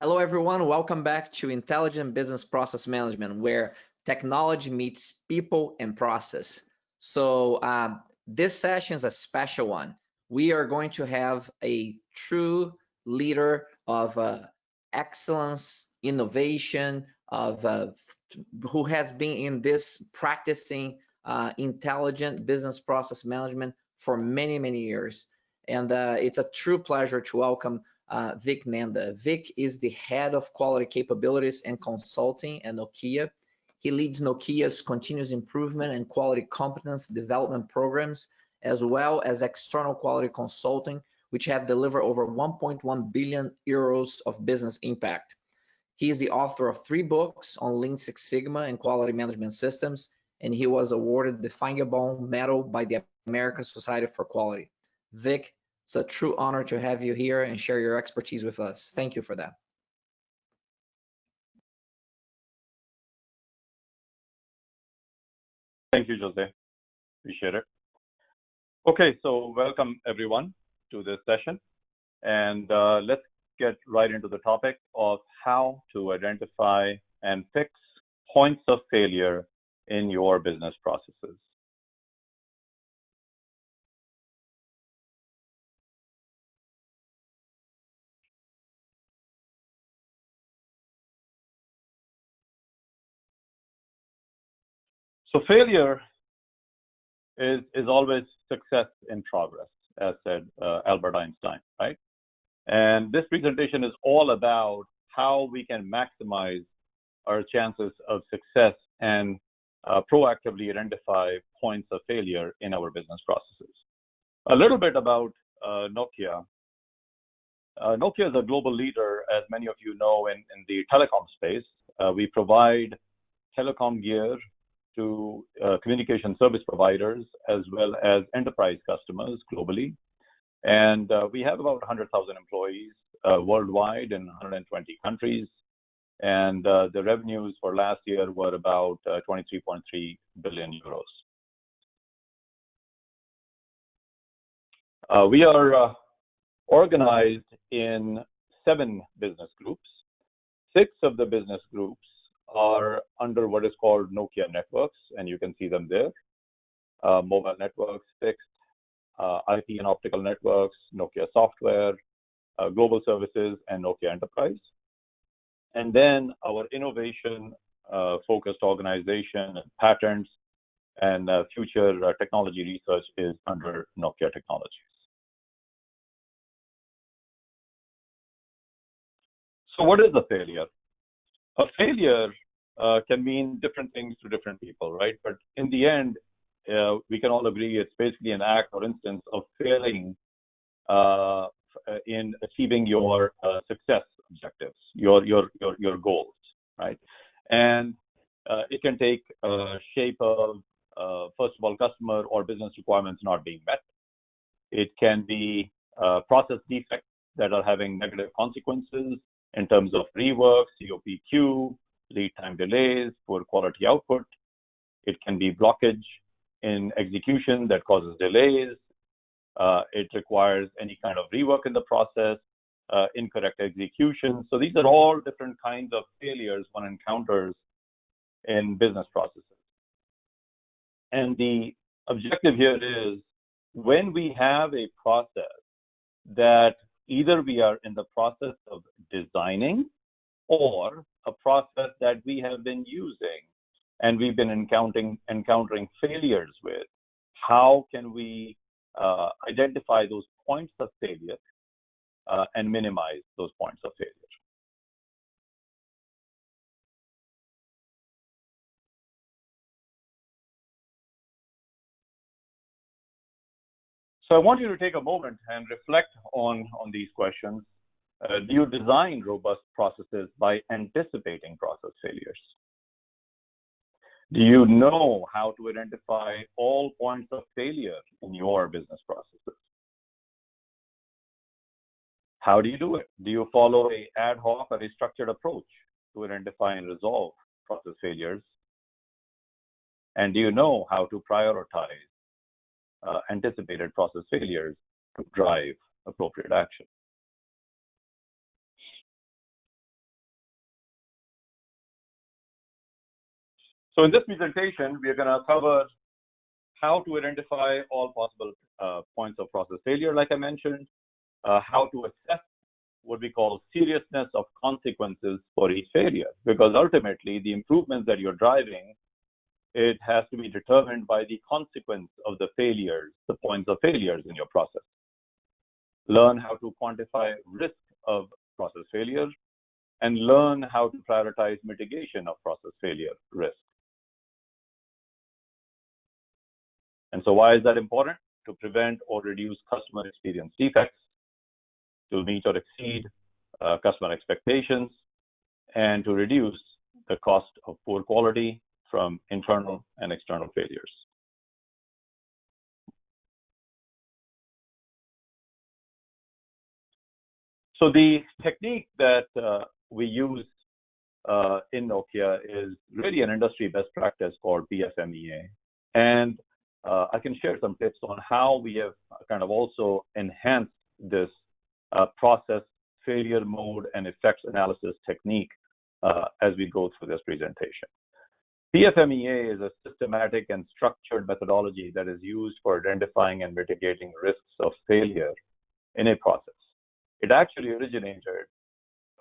Hello, everyone. Welcome back to Intelligent Business Process Management, where technology meets people and process. So this session is a special one. We are going to have a true leader of excellence, innovation, who has been in this practicing intelligent business process management for many, many years. And it's a true pleasure to welcome Vic Nanda. Vic is the head of quality capabilities and consulting at Nokia. He leads Nokia's continuous improvement and quality competence development programs, as well as external quality consulting, which have delivered over 1.1 billion euros of business impact. He is the author of 3 books on Lean Six Sigma and quality management systems, and he was awarded the Feigenbaum Medal by the American Society for Quality. Vic, it's a true honor to have you here and share your expertise with us. Thank you for that. Thank you, Jose. Appreciate it. Okay, so welcome everyone to this session. And let's get right into the topic of how to identify and fix points of failure in your business processes. So failure is always success in progress, as said Albert Einstein, right? And this presentation is all about how we can maximize our chances of success and proactively identify points of failure in our business processes. A little bit about Nokia. Nokia is a global leader, as many of you know, in the telecom space. We provide telecom gear to communication service providers as well as enterprise customers globally. And we have about 100,000 employees worldwide in 120 countries. And the revenues for last year were about 23.3 billion euros. We are organized in 7 business groups. 6 of the business groups are under what is called Nokia networks, and you can see them there. Mobile networks, fixed, IP and optical networks, Nokia software, global services, and Nokia enterprise. And then our innovation focused organization and patents and future technology research is under Nokia Technologies. So what is a failure? A failure can mean different things to different people, right? But in the end, we can all agree it's basically an act or instance of failing in achieving your success objectives, your goals, right? And it can take shape of, first of all, customer or business requirements not being met. It can be process defects that are having negative consequences in terms of rework, COPQ, lead time delays, poor quality output. It can be blockage in execution that causes delays. It requires any kind of rework in the process, incorrect execution. So these are all different kinds of failures one encounters in business processes. And the objective here is when we have a process that either we are in the process of designing or a process that we have been using and we've been encountering failures with, how can we identify those points of failure and minimize those points of failure? So I want you to take a moment and reflect on these questions. Do you design robust processes by anticipating process failures? Do you know how to identify all points of failure in your business processes? How do you do it? Do you follow an ad hoc or a structured approach to identify and resolve process failures? And do you know how to prioritize anticipated process failures to drive appropriate action? So in this presentation, we are going to cover how to identify all possible points of process failure, like I mentioned, how to assess what we call seriousness of consequences for each failure, because ultimately the improvements that you're driving, it has to be determined by the consequence of the failures, the points of failures in your process. Learn how to quantify risk of process failure, and learn how to prioritize mitigation of process failure risk. And so why is that important? To prevent or reduce customer experience defects, to meet or exceed customer expectations, and to reduce the cost of poor quality from internal and external failures. So the technique that we use in Nokia is really an industry best practice called FMEA. And I can share some tips on how we have kind of also enhanced this process failure mode and effects analysis technique as we go through this presentation. FMEA is a systematic and structured methodology that is used for identifying and mitigating risks of failure in a process. It actually originated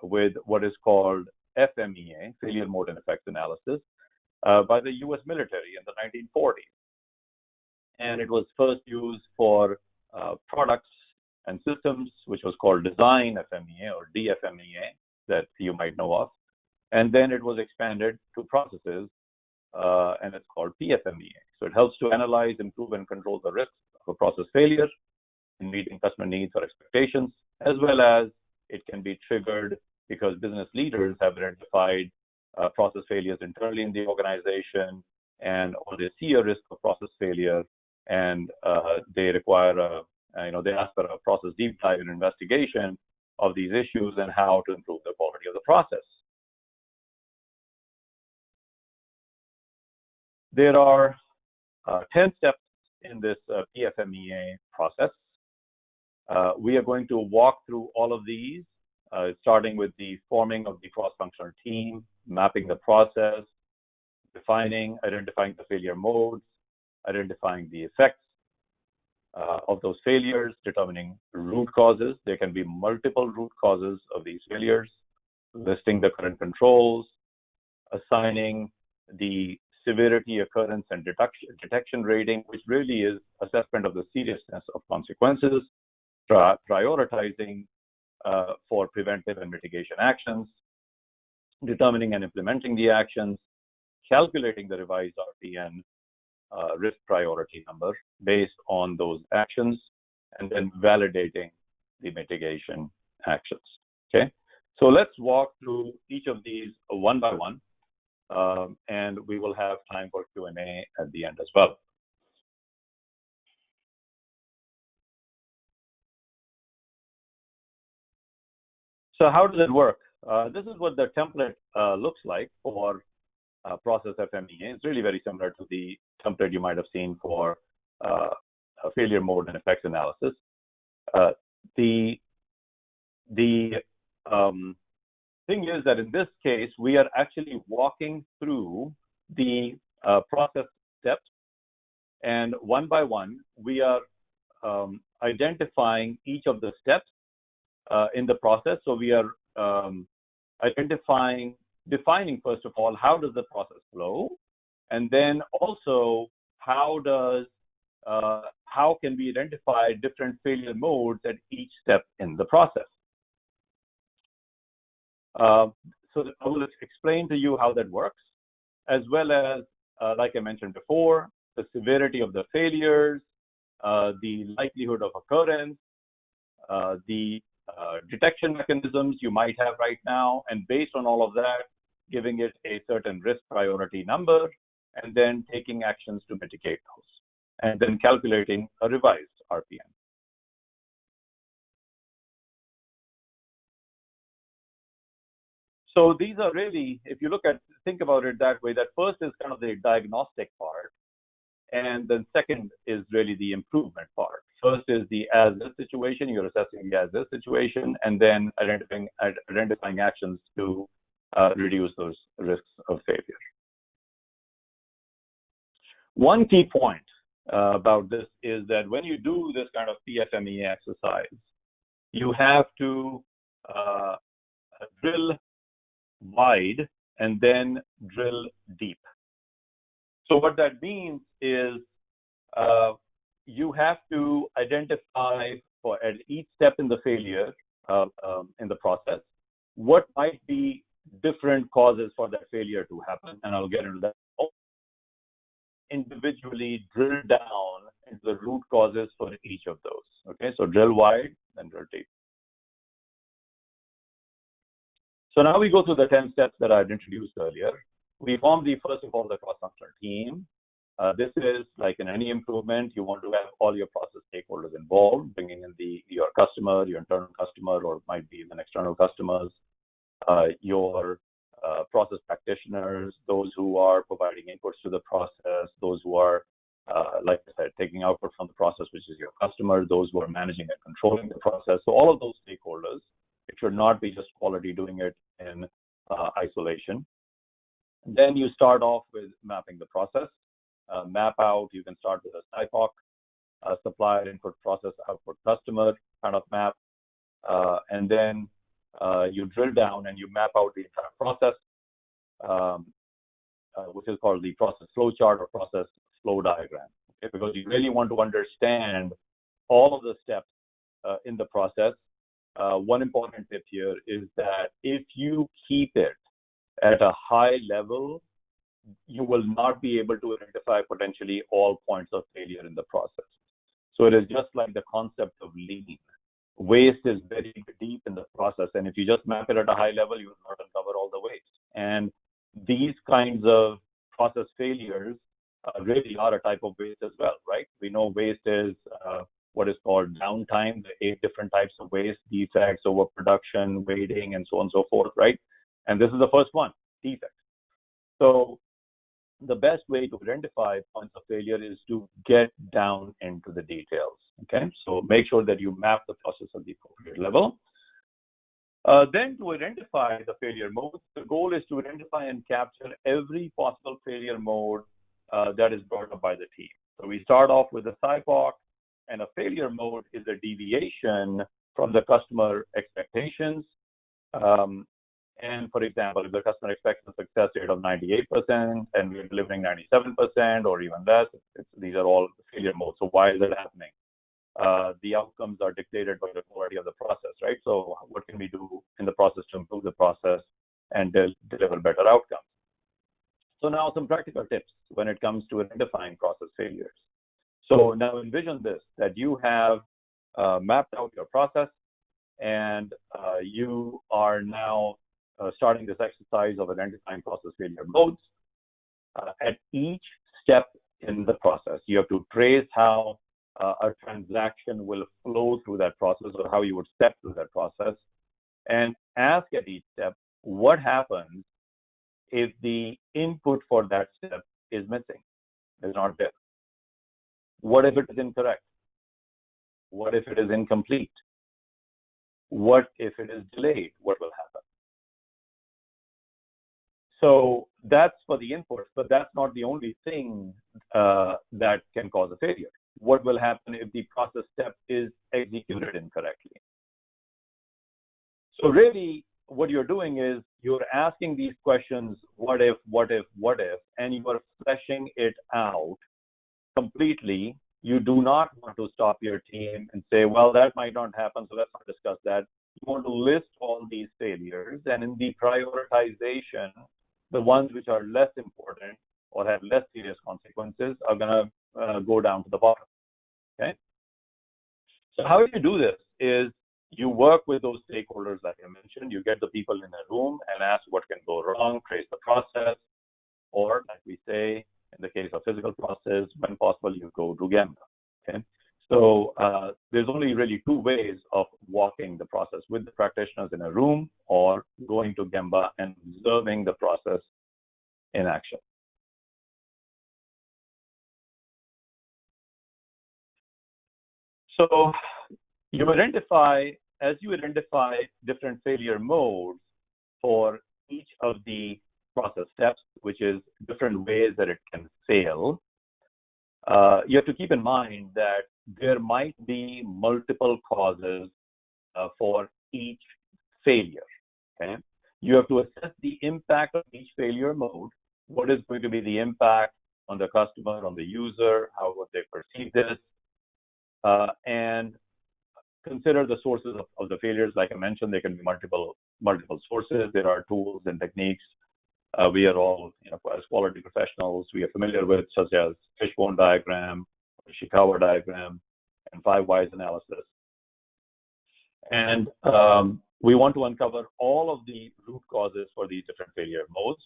with what is called FMEA, failure mode and effects analysis, by the US military in the 1940s. And it was first used for products and systems, which was called design FMEA or DFMEA, that you might know of. And then it was expanded to processes, and it's called PFMEA. So it helps to analyze, improve, and control the risks of a process failure in meeting customer needs or expectations, as well as it can be triggered because business leaders have identified process failures internally in the organization, and or they see a risk of process failure, and they require they ask for a process deep dive and investigation of these issues and how to improve the quality of the process. There are 10 steps in this PFMEA process. We are going to walk through all of these, starting with the forming of the cross-functional team, mapping the process, identifying the failure modes, identifying the effects of those failures, determining root causes. There can be multiple root causes of these failures, listing the current controls, assigning the severity, occurrence, and detection rating, which really is assessment of the seriousness of consequences, prioritizing for preventive and mitigation actions, determining and implementing the actions, calculating the revised RPN risk priority number based on those actions, and then validating the mitigation actions. Okay, so let's walk through each of these one by one, and we will have time for Q&A at the end as well. So how does it work? This is what the template looks like for process FMEA. It's really very similar to the template you might have seen for a failure mode and effects analysis. The thing is that in this case, we are actually walking through the process steps, and one by one, we are identifying each of the steps in the process. So we are defining first of all, how does the process flow, and then also how can we identify different failure modes at each step in the process. So I will explain to you how that works, as well as, like I mentioned before, the severity of the failures, the likelihood of occurrence, the detection mechanisms you might have right now, and based on all of that, giving it a certain risk priority number, and then taking actions to mitigate those, and then calculating a revised RPN. So these are really, if you think about it that way, that first is kind of the diagnostic part, and then second is really the improvement part. First is the as-is situation, you're assessing the as-is situation, and then identifying actions to reduce those risks of failure. One key point about this is that when you do this kind of PFMEA exercise, you have to drill wide and then drill deep. So what that means is you have to identify for at each step in the failure in the process, what might be different causes for that failure to happen, and I'll get into that. Individually drill down into the root causes for each of those. Okay, so drill wide, then drill deep. So now we go through the 10 steps that I had introduced earlier. We form first of all, the cross-functional team. This is like in any improvement, you want to have all your process stakeholders involved, bringing in your customer, your internal customer, or it might be even external customers, your process practitioners, those who are providing inputs to the process, those who are, like I said, taking output from the process, which is your customer, those who are managing and controlling the process. So all of those stakeholders, it should not be just quality doing it in isolation. Then you start off with mapping the process. Map out, you can start with a SIPOC, supplier input process output customer kind of map. And then you drill down and you map out the entire process, which is called the process flow chart or process flow diagram. Okay? Because you really want to understand all of the steps in the process. One important tip here is that if you keep it at a high level, you will not be able to identify potentially all points of failure in the process. So it is just like the concept of lean. Waste is very deep in the process, and if you just map it at a high level, you will not uncover all the waste. And these kinds of process failures really are a type of waste as well, right? We know waste is what is called downtime, the 8 different types of waste, defects, overproduction, waiting, and so on and so forth, right? And this is the first one, defects. So the best way to identify points of failure is to get down into the details, okay? So make sure that you map the process at the appropriate level. Then to identify the failure modes, the goal is to identify and capture every possible failure mode that is brought up by the team. So we start off with a SIPOC, and a failure mode is a deviation from the customer expectations. And for example, if the customer expects a success rate of 98% and we're delivering 97% or even less, these are all failure modes. So why is it happening? The outcomes are dictated by the quality of the process, right? So what can we do in the process to improve the process and deliver better outcomes? So now some practical tips when it comes to identifying process failures. So now envision this, that you have mapped out your process and you are now starting this exercise of identifying process failure modes. At each step in the process, you have to trace how a transaction will flow through that process or how you would step through that process, and ask at each step, what happens if the input for that step is missing, is not there? What if it is incorrect? What if it is incomplete? What if it is delayed? What will happen? So that's for the inputs, but that's not the only thing that can cause a failure. What will happen if the process step is executed incorrectly? So really, what you're doing is you're asking these questions, what if, and you are fleshing it out completely. You do not want to stop your team and say, well, that might not happen, so let's not discuss that. You want to list all these failures, and in the prioritization, the ones which are less important or have less serious consequences are going to go down to the bottom, okay? So how you do this is you work with those stakeholders that I mentioned. You get the people in a room and ask what can go wrong, trace the process, or like we say, in the case of physical process, when possible, you go to Gemba, okay? So there's only really 2 ways of walking the process, with the practitioners in a room or going to Gemba and observing the process in action. So you identify, as you identify different failure modes for each of the process steps, which is different ways that it can fail, you have to keep in mind that there might be multiple causes for each failure. Okay, you have to assess the impact of each failure mode. What is going to be the impact on the customer, on the user? How would they perceive this? And consider the sources of the failures. Like I mentioned, there can be multiple sources. There are tools and techniques we are all, as quality professionals, we are familiar with, such as fishbone diagram, Ishikawa diagram, and 5 whys analysis. And we want to uncover all of the root causes for these different failure modes.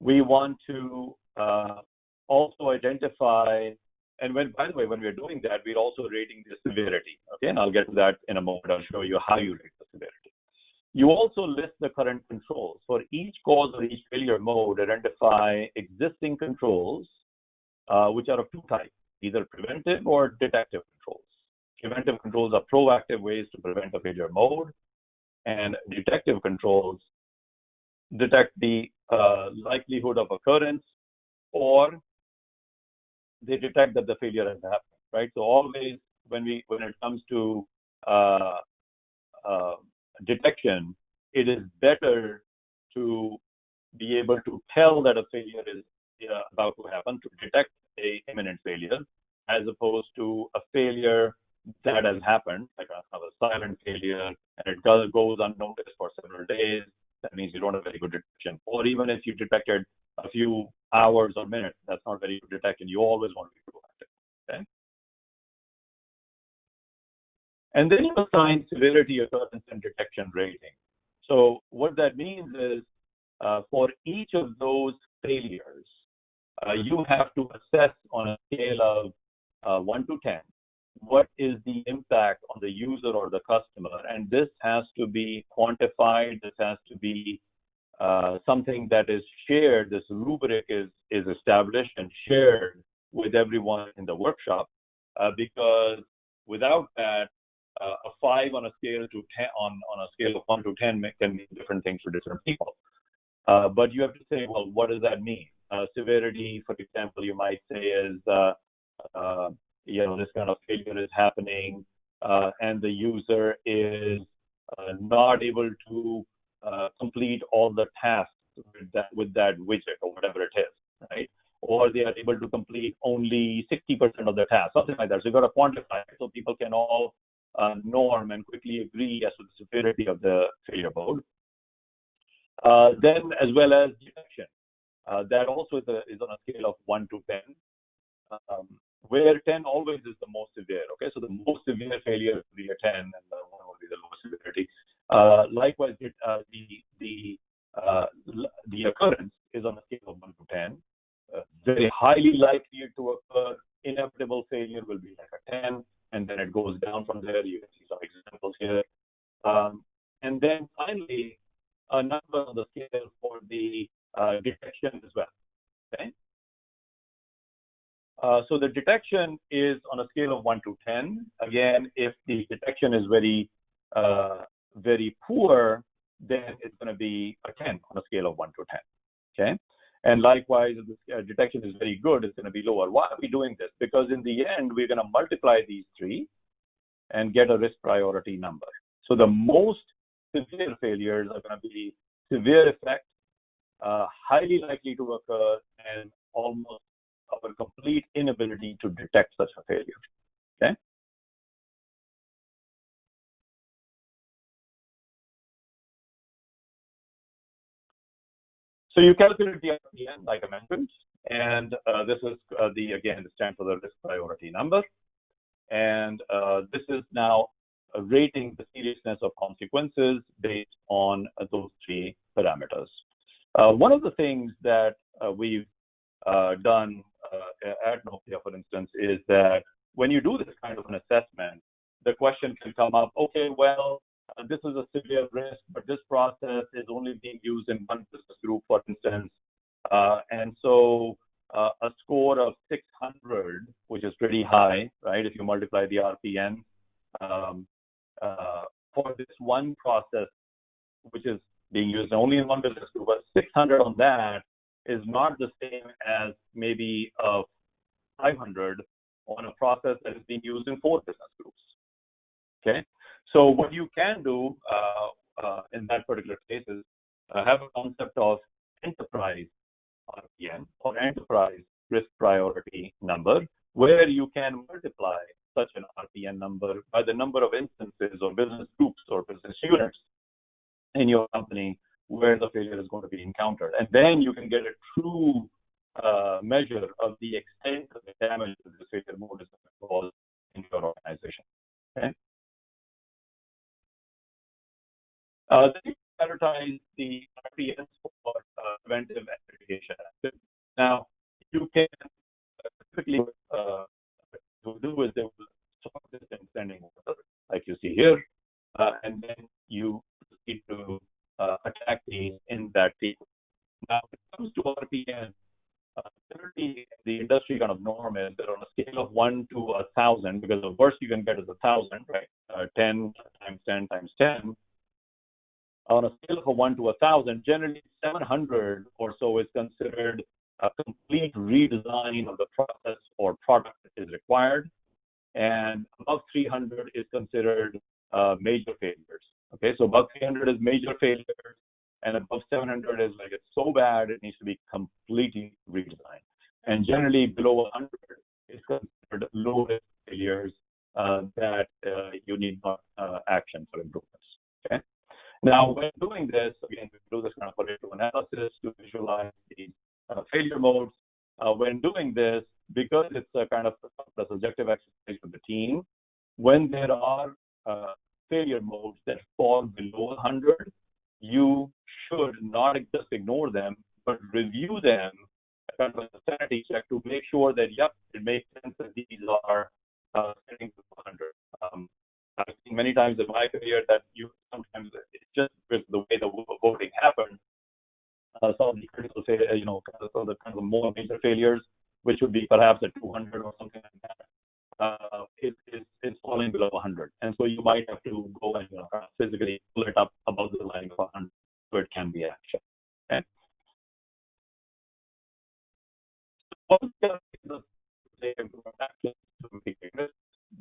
We want to also identify, and by the way, when we're doing that, we're also rating the severity. Okay, and I'll get to that in a moment. I'll show you how you rate the severity. You also list the current controls. For each cause or each failure mode, identify existing controls, which are of 2 types, either preventive or detective controls. Preventive controls are proactive ways to prevent a failure mode, and detective controls detect the likelihood of occurrence, or they detect that the failure has happened, right? So always when it comes to detection, it is better to be able to tell that a failure is about to happen, to detect a imminent failure, as opposed to a failure that has happened, like a silent failure, and it goes unnoticed for several days. That means you don't have very good detection. Or even if you detected a few hours or minutes, that's not very good detection. You always want to be proactive. Okay? And then you assign severity, occurrence, and detection rating. So what that means is for each of those failures, you have to assess on a scale of 1 to 10, what is the impact on the user or the customer. And this has to be quantified. This has to be something that is shared. This rubric is established and shared with everyone in the workshop, because without that, a 5 on a scale to 10 on a scale of 1 to 10 can mean different things for different people. But you have to say, well, what does that mean? Severity, for example, you might say is, this kind of failure is happening, and the user is not able to complete all the tasks with that widget or whatever it is, right? Or they are able to complete only 60% of the tasks, something like that. So you've got to quantify it so people can all norm and quickly agree as to the severity of the failure mode. Then, as well as detection, that also is on a scale of 1 to 10, where 10 always is the most severe. Okay, so the most severe failure will be a 10, and the 1 will be the lowest severity. Likewise, the occurrence is on a scale of 1 to 10. Very highly likely to occur. Inevitable failure will be like a 10, and then it goes down from there. You can see some examples here. And then finally, a number on the scale for the detection as well. Okay. So the detection is on a scale of 1 to 10. Again, if the detection is very, very poor, then it's going to be a 10 on a scale of 1 to 10. Okay. And likewise, if the detection is very good, it's going to be lower. Why are we doing this? Because in the end, we're going to multiply these 3 and get a risk priority number. So the most severe failures are going to be severe effect, highly likely to occur, and almost a complete inability to detect such a failure. Okay. So you calculate the RPN, like I mentioned, and this is the stand for the risk priority number. And this is now rating the seriousness of consequences based on those 3 parameters. One of the things that we've done at Nokia, for instance, is that when you do this kind of an assessment, the question can come up, okay, well, this is a severe risk, but this process is only being used in one business group, for instance. And so a score of 600, which is pretty high, right? If you multiply the RPN for this one process, which is being used only in one business group, but 600 on that is not the same as maybe a 500 on a process that is being used in 4 business groups. Okay, so what you can do in that particular case is have a concept of enterprise RPN or enterprise risk priority number, where you can multiply such an RPN number by the number of instances or business groups or business units in your company where the failure is going to be encountered. And then you can get a true measure of the extent of the damage that the failure mode is going to cause in your organization. Okay? Then you prioritize the RPNs for preventive and mitigation activities. Now, you can typically do is they will sort this in descending order, like you see here, and then you proceed to attack these in that sequence. Now, when it comes to RPN, generally the industry kind of norm is that on a scale of 1 to 1,000, because the worst you can get is 1,000, right? 10 times 10 times 10. On a scale of 1 to 1,000, generally 700 or so is considered a complete redesign of the process or product that is required, and above 300 is considered major failures. Okay, so above 300 is major failures, and above 700 is like it's so bad it needs to be completely redesigned. And generally below 100 is considered low risk failures that you need not action for improvements. Okay. Now, when doing this, again, we do this kind of Pareto analysis to visualize the failure modes. When doing this, because it's a kind of a subjective exercise for the team, when there are failure modes that fall below 100, you should not just ignore them, but review them kind of a sanity check to make sure that, yep, it makes sense that these are setting to 100. I've seen many times in my career that you sometimes it's just with the way the voting happened, some of the critical failure, some of the kind of more major failures, which would be perhaps at 200 or something like that, it's falling below 100, and so you might have to go and physically pull it up above the line of 100 so it can be action. Okay.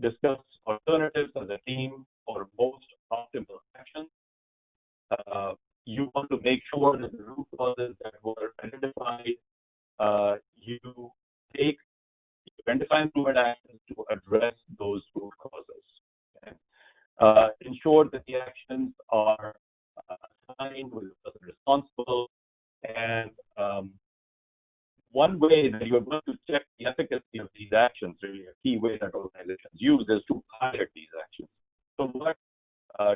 Discuss alternatives as a team for most optimal action. You want to make sure that the root causes that were identified, you identify improvement actions to address those root causes. Okay? Ensure that the actions are assigned with the person responsible, and one way that you're going to check the efficacy of these actions, really a key way that organizations use, is to pilot these actions. So what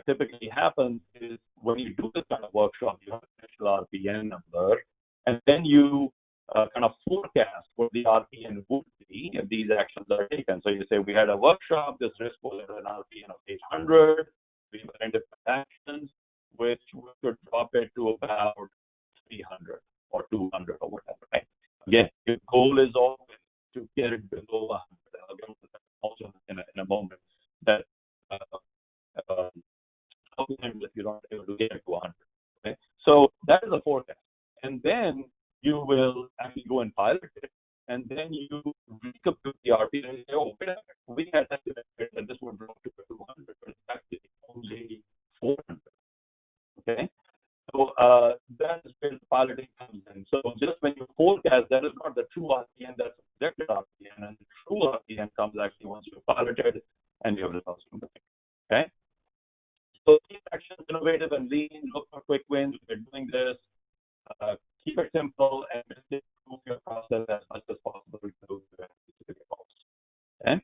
typically happens is when you do this kind of workshop, you have an initial RPN number, and then you kind of forecast what the RPN would be if these actions are taken. So you say, we had a workshop, this risk was at an RPN of 800, we identified actions, which we could drop it to about 300 or 200 or whatever, right? Again, your goal is always to get it below 100. I'll get to that also in a moment. That sometimes if you're not able to get it to 100, okay? So that is a forecast, and then you will actually go and pilot it, and then you recompute the RPN and say, oh, wait a minute, we had estimated that this would drop to 200, but it's actually only 400. Okay. So that is where the piloting comes in. So just when you forecast, that is not the true RPN, that's the projected RPN, and the true RPN comes actually once you piloted and you have results from it. Okay? So keep actions innovative and lean, look for quick wins. We're doing this. Keep it simple and just improve your process as much as possible to do specific goals. Okay?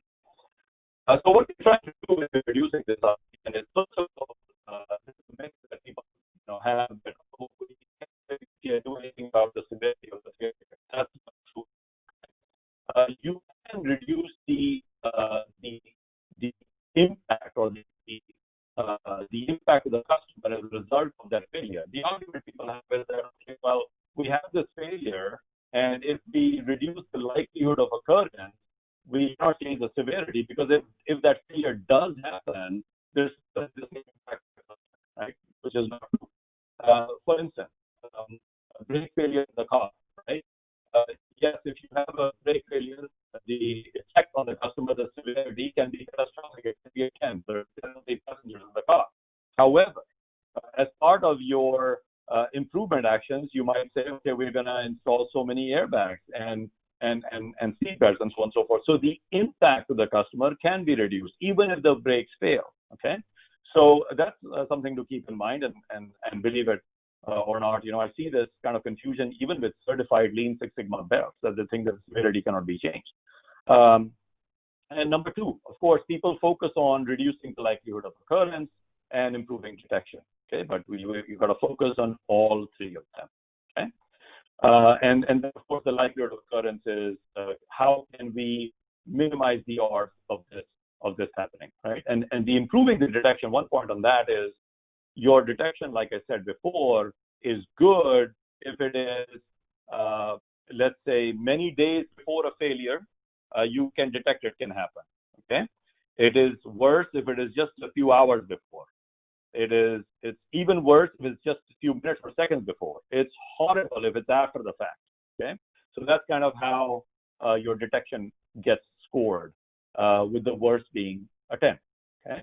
So what we're trying to do with reducing this RPN is first of all, this mix that people have that hopefully can't do anything about the severity of the failure. That's not true. You can reduce the impact or the impact of the customer as a result of that failure. The argument people have is that, okay, well, we have this failure, and if we reduce the likelihood of occurrence, we cannot change the severity, because if that failure does happen, there's this impact, right? Which is not true. For instance, brake failure in the car, right? severity can be catastrophic. It can be, again, there are definitely passengers in the car. However, as part of your improvement actions, you might say, okay, we're going to install so many airbags and seatbelts and so on and so forth. So the impact to the customer can be reduced, even if the brakes fail. Okay, so that's something to keep in mind, and believe it or not, I see this kind of confusion even with certified Lean Six Sigma belts, that they think that severity cannot be changed. And number two, of course, people focus on reducing the likelihood of occurrence and improving detection. Okay, but you've got to focus on all three of them. Okay, and then of course the likelihood of occurrence is how can we minimize the odds of this happening, right? And the improving the detection. One point on that is your detection, like I said before, is good if it is, let's say, many days before a failure, you can detect it can happen. Okay, it is worse if it is just a few hours before. It's even worse if it's just a few minutes or seconds before. It's horrible if it's after the fact. Okay, so that's kind of how your detection gets scored, with the worst being attempt. Okay,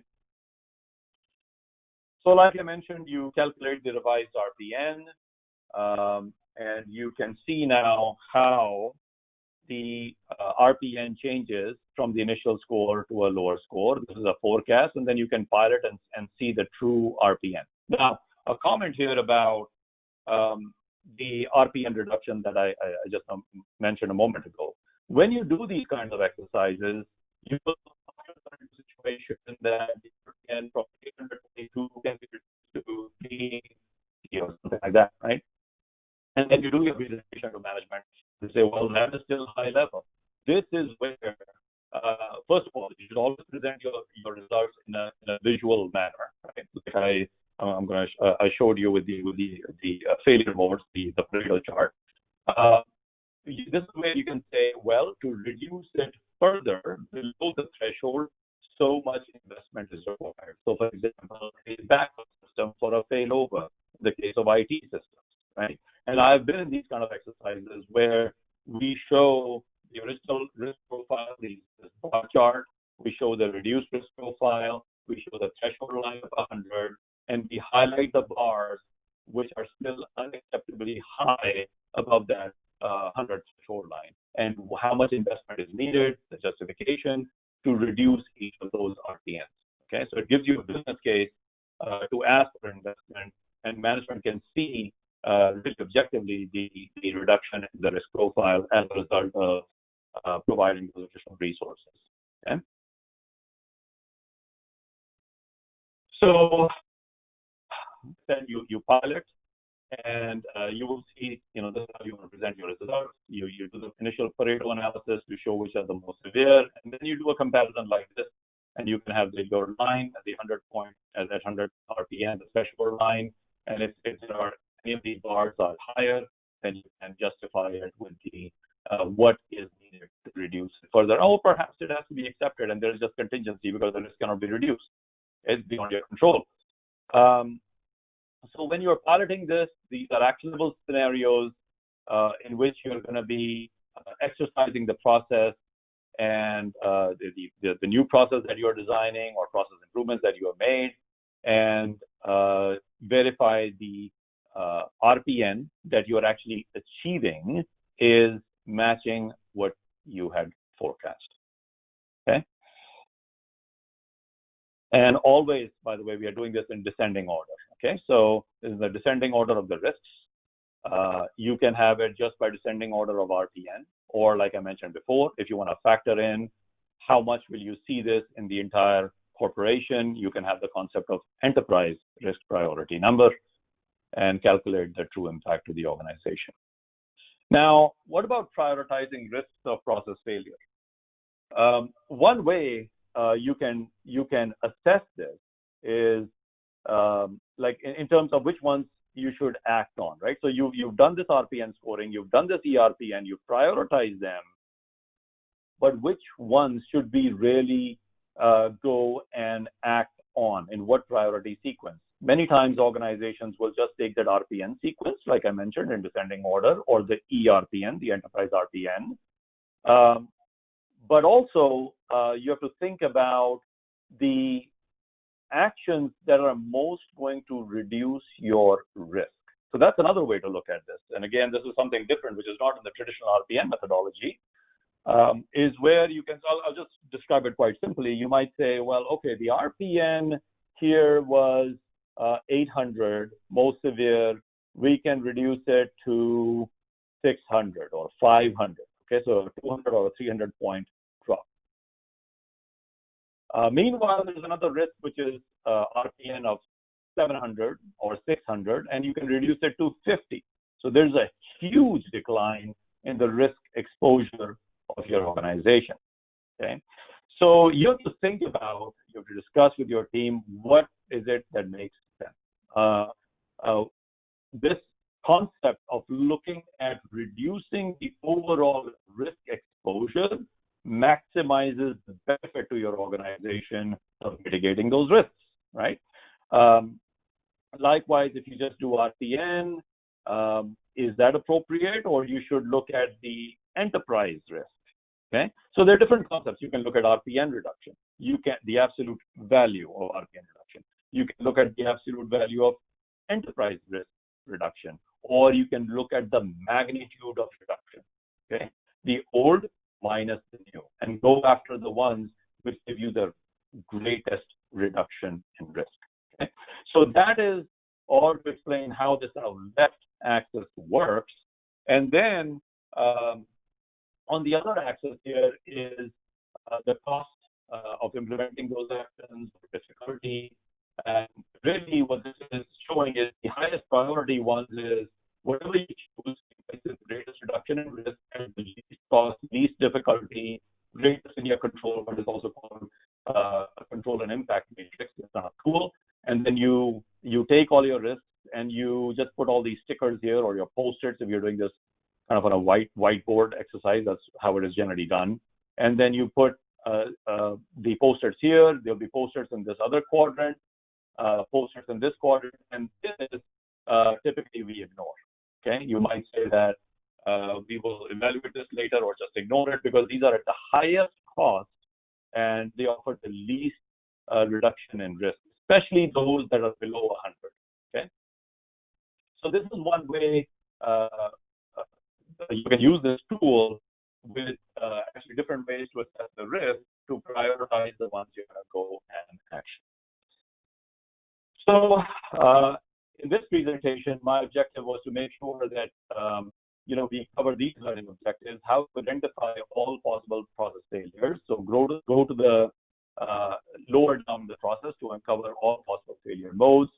so like I mentioned, you calculate the revised RPN, and you can see now how the RPN changes from the initial score to a lower score. This is a forecast, and then you can pilot and see the true RPN. Now, a comment here about the RPN reduction that I just mentioned a moment ago. When you do these kinds of exercises, you will find a situation that the RPN from 822 can be reduced to 3, or something like that, right? And then you do your presentation to management to say, well, that is still high level. This is where, first of all, you should always present your results in a visual manner, right? Like I showed you with the failure modes, the Pareto chart. This is where you can say, well, to reduce it further below the threshold, so much investment is required. So, for example, a backup system for a failover, in the case of IT systems, right? And I've been in these kind of exercises where we show the original risk profile, the bar chart, we show the reduced risk profile, we show the threshold line of 100, and we highlight the bars which are still unacceptably high above that 100 threshold line, and how much investment is needed, the justification to reduce each of those RPNs. Okay, so it gives you a business case to ask for investment, and management can see really objectively the reduction in the risk profile as a result of providing those additional resources. Okay, so then you pilot, and you will see, this is how you want to present your results. You do the initial Pareto analysis to show which are the most severe, and then you do a comparison like this, and you can have the lower line at the 100 point, at 100 RPN, the threshold line, and if there are any of these bars are higher, then you can justify it with the what is needed to reduce it further. Or perhaps it has to be accepted, and there is just contingency because the risk cannot be reduced. It's beyond your control. So when you're piloting this, these are actionable scenarios in which you're going to be exercising the process and the new process that you're designing or process improvements that you have made, and verify the RPN that you're actually achieving is matching what you had forecast. Okay. And always, by the way, we are doing this in descending order. Okay, so this is the descending order of the risks. You can have it just by descending order of RPN, or like I mentioned before, if you want to factor in how much will you see this in the entire corporation, you can have the concept of enterprise risk priority number and calculate the true impact to the organization. Now, what about prioritizing risks of process failure? One way you can assess this is like in terms of which ones you should act on, right? So you've done this RPN scoring, you've done this ERPN, you've prioritized them, but which ones should we really go and act on, in what priority sequence? Many times organizations will just take that RPN sequence, like I mentioned, in descending order, or the ERPN, the enterprise RPN. but also you have to think about the actions that are most going to reduce your risk. So that's another way to look at this. And again, this is something different, which is not in the traditional RPN methodology, is where you can, I'll just describe it quite simply. You might say, well, okay, the RPN here was 800, most severe. We can reduce it to 600 or 500. Okay, so a 200 or a 300 point drop. Meanwhile, there's another risk, which is RPN of 700 or 600, and you can reduce it to 50. So there's a huge decline in the risk exposure of your organization. Okay, so you have to think about, you have to discuss with your team, what is it that makes sense? This concept of looking at reducing the overall risk exposure maximizes the benefit to your organization of mitigating those risks, right? Likewise, if you just do RPN, is that appropriate, or you should look at the enterprise risk? Okay, so there are different concepts. You can look at RPN reduction. You can the absolute value of RPN reduction. You can look at the absolute value of enterprise risk reduction, or you can look at the magnitude of reduction. Okay, the old minus the new, and go after the ones which give you the greatest reduction in risk. Okay, so that is all to explain how this left axis works, and then on the other axis here is the cost of implementing those actions, difficulty, and really what this is showing is the highest priority ones is whatever you choose is the greatest reduction in risk and the least cost, least difficulty, greatest in your control, what is also called a control and impact matrix. It's not cool. And then you take all your risks and you just put all these stickers here, or your post-its if you're doing this kind of on a whiteboard exercise. That's how it is generally done. And then you put the post-its here. There'll be post-its in this other quadrant, post-its in this quadrant, and this is typically we ignore. Okay, you might say that we will evaluate this later, or just ignore it, because these are at the highest cost and they offer the least reduction in risk, especially those that are below 100. Okay, so this is one way you can use this tool with actually different ways to assess the risk to prioritize the ones you're going to go and action. So in this presentation, my objective was to make sure that we cover these learning objectives: how to identify all possible process failures. So go to the lower down the process to uncover all possible failure modes.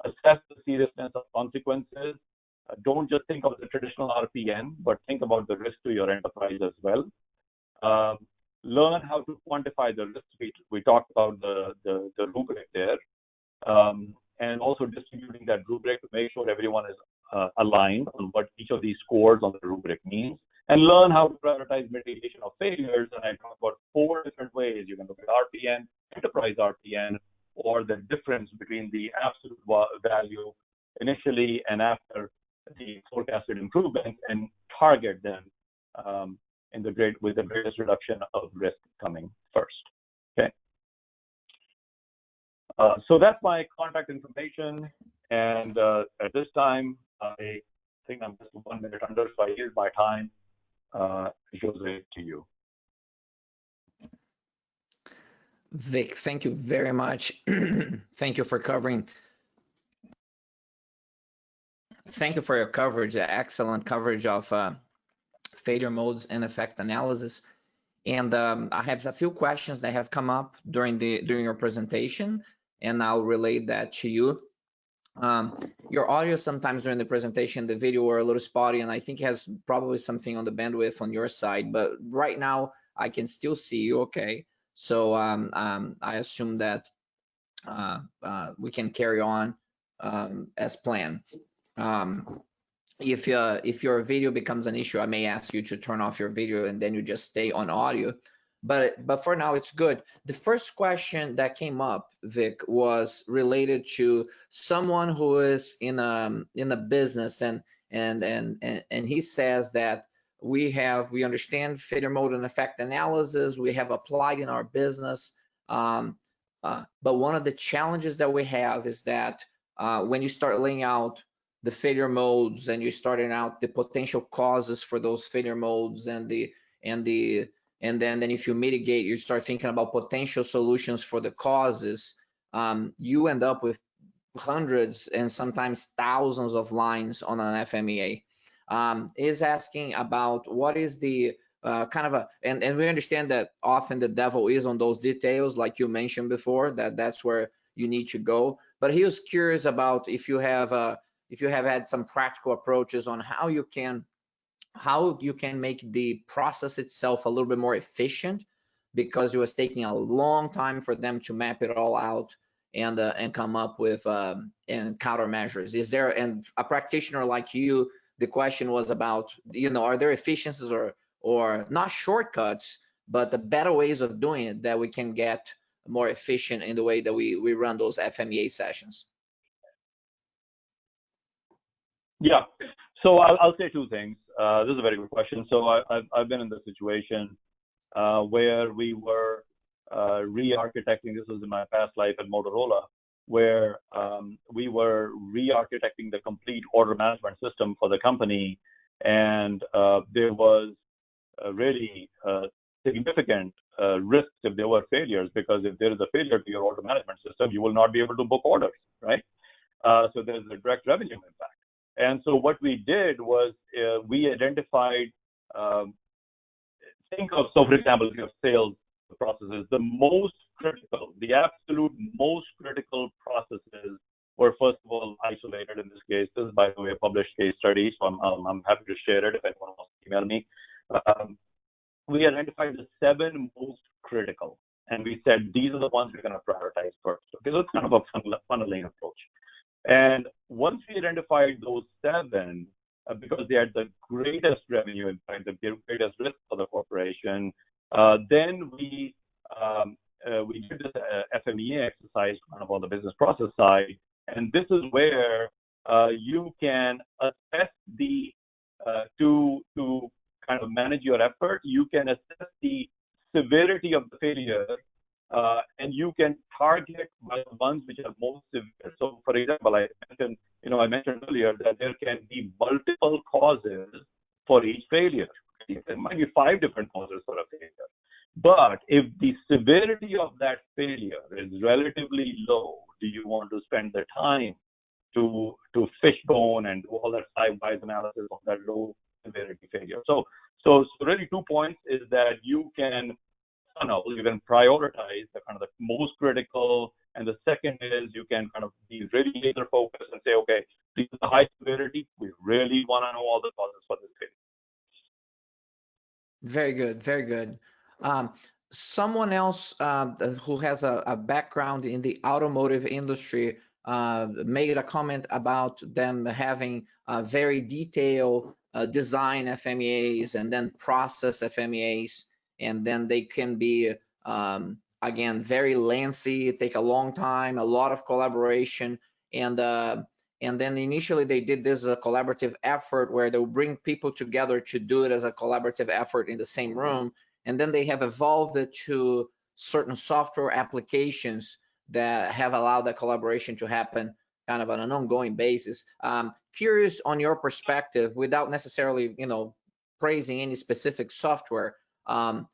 Assess the seriousness of consequences. Don't just think of the traditional RPN, but think about the risk to your enterprise as well. Learn how to quantify the risk. We talked about the rubric there, and also distributing that rubric to make sure everyone is aligned on what each of these scores on the rubric means. And learn how to prioritize mitigation of failures. And I talked about 4 different ways. You can look at RPN, enterprise RPN, or the difference between the absolute value initially and after the forecasted improvement, and target them with the greatest reduction of risk coming first. Okay. So that's my contact information, and at this time, I think I'm just 1 minute under, so I yield my time. Jose, to you. Vic, thank you very much. Thank you for covering. Thank you for your coverage, excellent coverage of failure modes and effect analysis. And I have a few questions that have come up during your presentation, and I'll relate that to you. Your audio sometimes during the presentation, the video were a little spotty, and I think has probably something on the bandwidth on your side, but right now I can still see you okay. So I assume that we can carry on as planned. If your video becomes an issue, I may ask you to turn off your video and then you just stay on audio. But for now, it's good. The first question that came up, Vic, was related to someone who is in a business, and he says that we understand failure mode and effect analysis. We have applied in our business. But one of the challenges that we have is that when you start laying out the failure modes and you're starting out the potential causes for those failure modes and then if you mitigate, you start thinking about potential solutions for the causes. You end up with hundreds and sometimes thousands of lines on an FMEA. Is asking about what is the and we understand that often the devil is on those details, like you mentioned before, that's where you need to go. But he was curious about if you have had some practical approaches on how you can make the process itself a little bit more efficient, because it was taking a long time for them to map it all out and come up with and countermeasures. Is there, and a practitioner like you, the question was about, are there efficiencies or not shortcuts, but the better ways of doing it that we can get more efficient in the way that we run those FMEA sessions? Yeah. So I'll say two things. This is a very good question. So I've been in this situation where we were re-architecting. This was in my past life at Motorola, where we were re-architecting the complete order management system for the company, and there was really significant risks if there were failures, because if there is a failure to your order management system, you will not be able to book orders, right? So there's a direct revenue impact. And so what we did was we identified, so for example, if you have sales processes, the most critical, the absolute most critical processes were first of all isolated in this case. This is, by the way, a published case study, so I'm happy to share it if anyone wants to email me. We identified the 7 most critical, and we said these are the ones we're going to prioritize first. Okay, so it's kind of a funneling approach. And once we identified those 7, because they had the greatest revenue impact, the greatest risk for the corporation, then we did this FMEA exercise kind of on the business process side. And this is where you can assess the to kind of manage your effort. You can assess the severity of the failure, and you can target the ones which are most severe. So, for example, I mentioned earlier that there can be multiple causes for each failure. There might be 5 different causes for a failure. But if the severity of that failure is relatively low, do you want to spend the time to fishbone and do all that side-by-side analysis of that low severity failure? So really 2 points is that you can prioritize the kind of the most critical, and the second is you can kind of be really laser focused and say, okay, these are the high severity. We really want to know all the causes for this failure. Very good, very good. Someone else who has a background in the automotive industry made a comment about them having very detailed design FMEAs and then process FMEAs, and then they can be, again, very lengthy, take a long time, a lot of collaboration, and then initially they did this as a collaborative effort where they'll bring people together to do it as a collaborative effort in the same room, and then they have evolved it to certain software applications that have allowed that collaboration to happen kind of on an ongoing basis. Curious on your perspective, without necessarily, praising any specific software, how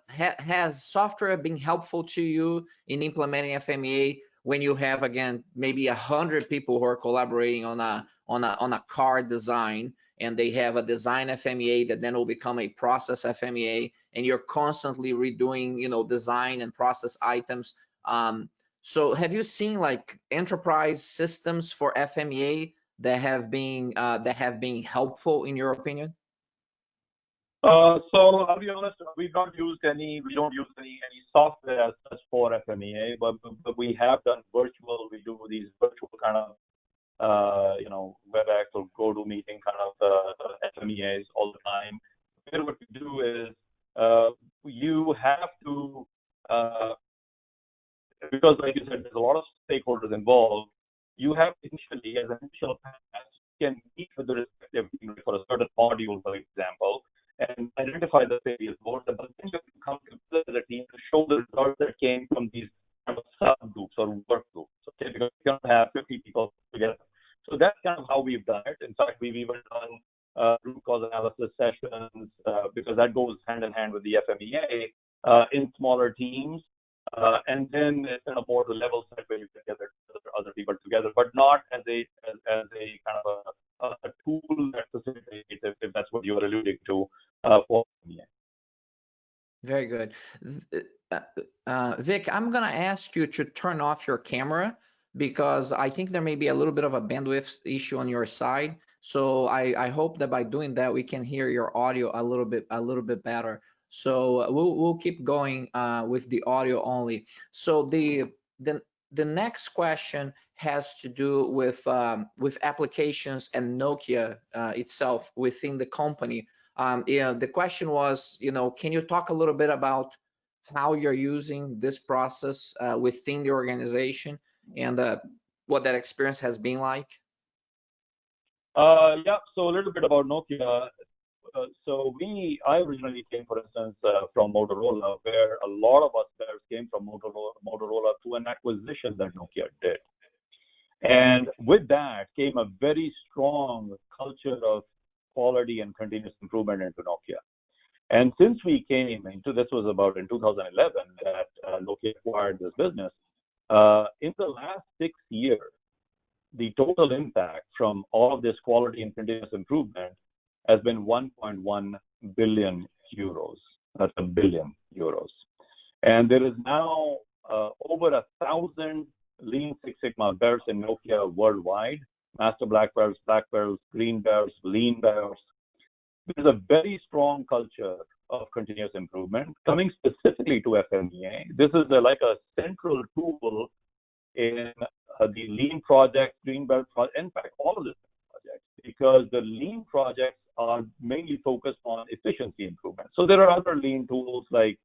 has software been helpful to you in implementing FMEA when you have, again, maybe 100 people who are collaborating on a car design, and they have a design FMEA that then will become a process FMEA, and you're constantly redoing, design and process items. So have you seen like enterprise systems for FMEA that have been helpful in your opinion? So I'll be honest, we don't use any software as such for FMEA, but we have done virtual. We do these virtual kind of WebEx or GoToMeeting kind of FMEAs all the time. And what we do is you have to, because like you said, there's a lot of stakeholders involved. You have initially, as an initial pass, can meet with the respective team for a certain module, for example, and identify the failures more, but then you have to come together as a team to show the results that came from these kind of subgroups or work groups. Okay, because you can't have 50 people together. So that's kind of how we've done it. In fact, we've even done root cause analysis sessions because that goes hand in hand with the FMEA in smaller teams. And then it's kind of more the level set where you get other people together, but not as a kind of a tool that facilitates, if that's what you're alluding to, for FMEA. Very good. Vic, I'm going to ask you to turn off your camera because I think there may be a little bit of a bandwidth issue on your side. So I hope that by doing that, we can hear your audio a little bit better. So we'll keep going with the audio only. So the next question has to do with applications and Nokia itself within the company. Yeah, the question was, can you talk a little bit about how you're using this process within the organization and what that experience has been like? Yeah, so a little bit about Nokia. I originally came, for instance, from Motorola, where a lot of us there came from Motorola through an acquisition that Nokia did. And with that came a very strong culture of quality and continuous improvement into Nokia. And since we came into, this was about in 2011 that Nokia acquired this business, in the last 6 years, the total impact from all of this quality and continuous improvement has been 1.1 billion euros. That's a billion euros. And there is now over 1,000 Lean Six Sigma belts in Nokia worldwide, Master Black belts, Green belts, Lean belts. There's a very strong culture of continuous improvement. Coming specifically to FMEA, this is like a central tool in the Lean project, Green belt project, in fact, all of the projects, because the Lean projects are mainly focused on efficiency improvement. So there are other Lean tools like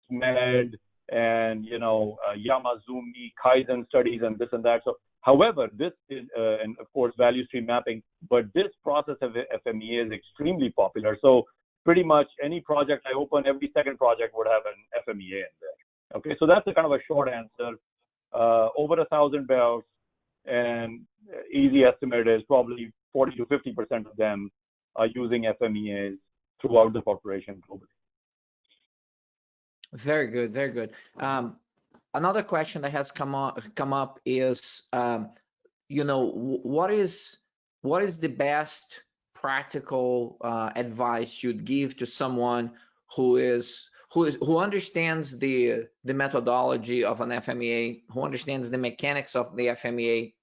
SMED and, Yamazumi, Kaizen studies and this and that. So, however, this is, and of course, value stream mapping, but this process of FMEA is extremely popular. So pretty much any project I open, every second project would have an FMEA in there. Okay, so that's a kind of a short answer. Over 1,000 belts, and easy estimate is probably 40 to 50% of them are using FMEAs throughout the corporation globally. Very good, very good. Another question that has come up is, what is the best practical advice you'd give to someone who understands the methodology of an FMEA, who understands the mechanics of the FMEA,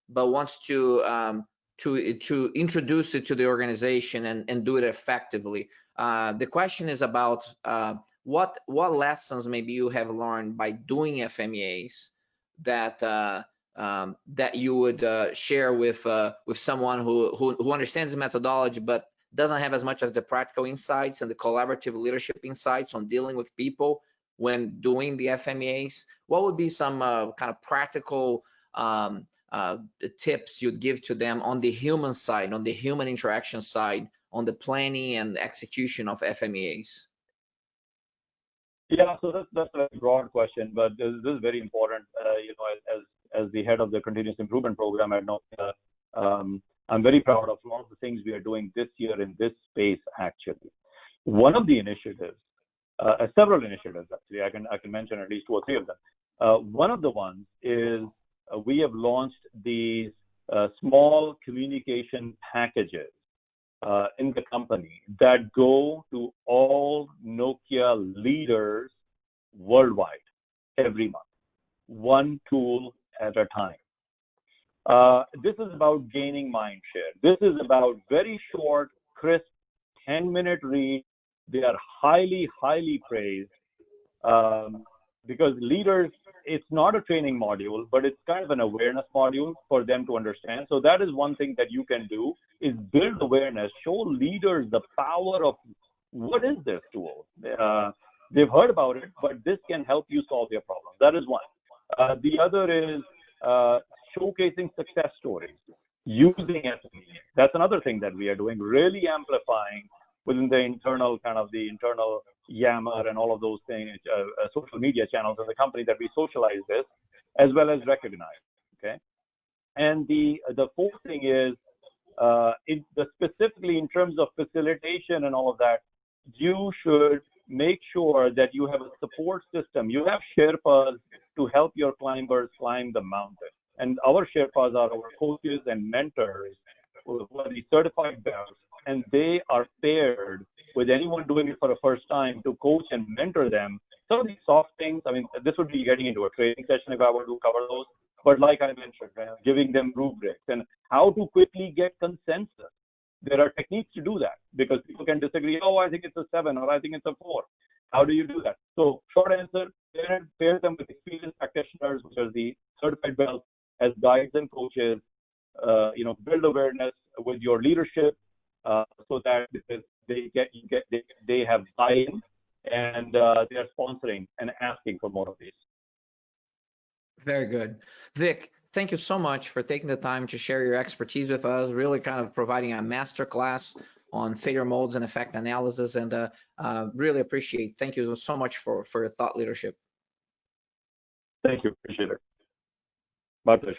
but wants to introduce it to the organization and do it effectively? The question is about what lessons maybe you have learned by doing FMEAs that you would share with someone who understands the methodology but doesn't have as much as the practical insights and the collaborative leadership insights on dealing with people when doing the FMEAs. What would be some kind of practical tips you'd give to them on the human side, on the human interaction side, on the planning and execution of FMEAs? Yeah, so that's a broad question, but this is very important. As the head of the continuous improvement program at Nokia, I'm very proud of a lot of the things we are doing this year in this space. Actually, one of the initiatives, several initiatives actually, I can mention at least 2 or 3 of them. One of the ones is we have launched these small communication packages in the company that go to all Nokia leaders worldwide every month, one tool at a time. This is about gaining mind share. This is about very short, crisp, 10-minute reads. They are highly, highly praised because leaders, it's not a training module, but it's kind of an awareness module for them to understand. So that is one thing that you can do, is build awareness, show leaders the power of what is this tool. They've heard about it, but this can help you solve their problem. That is one. The other is showcasing success stories. using FMEA. That's another thing that we are doing, really amplifying within the internal Yammer and all of those things, social media channels of the company, that we socialize this as well as recognize. Okay, and the fourth thing is specifically in terms of facilitation and all of that, you should make sure that you have a support system. You have Sherpas to help your climbers climb the mountain. And our Sherpas are our coaches and mentors who are the certified belts, and they are paired with anyone doing it for the first time to coach and mentor them. Some of these soft things, I mean, this would be getting into a training session if I were to cover those. But like I mentioned, giving them rubrics and how to quickly get consensus. There are techniques to do that because people can disagree. Oh, I think it's a 7 or I think it's a 4. How do you do that? So short answer, pair them with experienced practitioners, which are the certified belts, as guides and coaches. Build awareness with your leadership so that they have buy-in and they are sponsoring and asking for more of these. Very good. Vic, thank you so much for taking the time to share your expertise with us, really kind of providing a masterclass on failure modes and effect analysis, and really appreciate. Thank you so much for your thought leadership. Thank you. Appreciate it. My pleasure.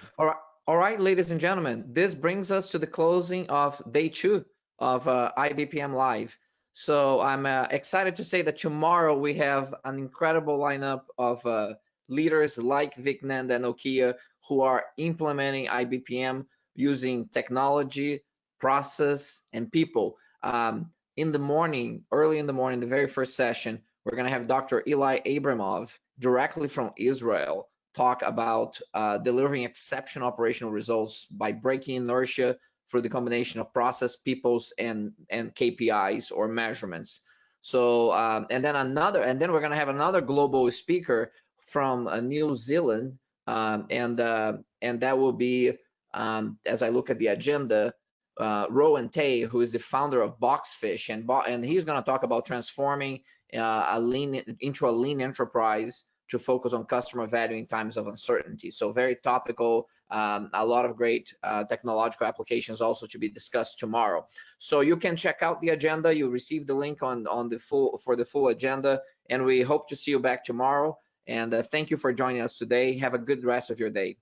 All right, ladies and gentlemen, this brings us to the closing of day 2 of IBPM Live. So I'm excited to say that tomorrow we have an incredible lineup of leaders like Vic, Nanda, and Nokia who are implementing IBPM using technology, process, and people. In the morning, early in the morning, the very first session, we're going to have Dr. Eli Abramov directly from Israel talk about delivering exceptional operational results by breaking inertia through the combination of process, peoples, and KPIs or measurements. So and then we're going to have another global speaker from New Zealand, and that will be, as I look at the agenda, Rowan Tay, who is the founder of Boxfish, and he's going to talk about transforming into a lean enterprise to focus on customer value in times of uncertainty. So very topical, a lot of great technological applications also to be discussed tomorrow. So you can check out the agenda. You receive the link on the full agenda, and we hope to see you back tomorrow. And thank you for joining us today. Have a good rest of your day.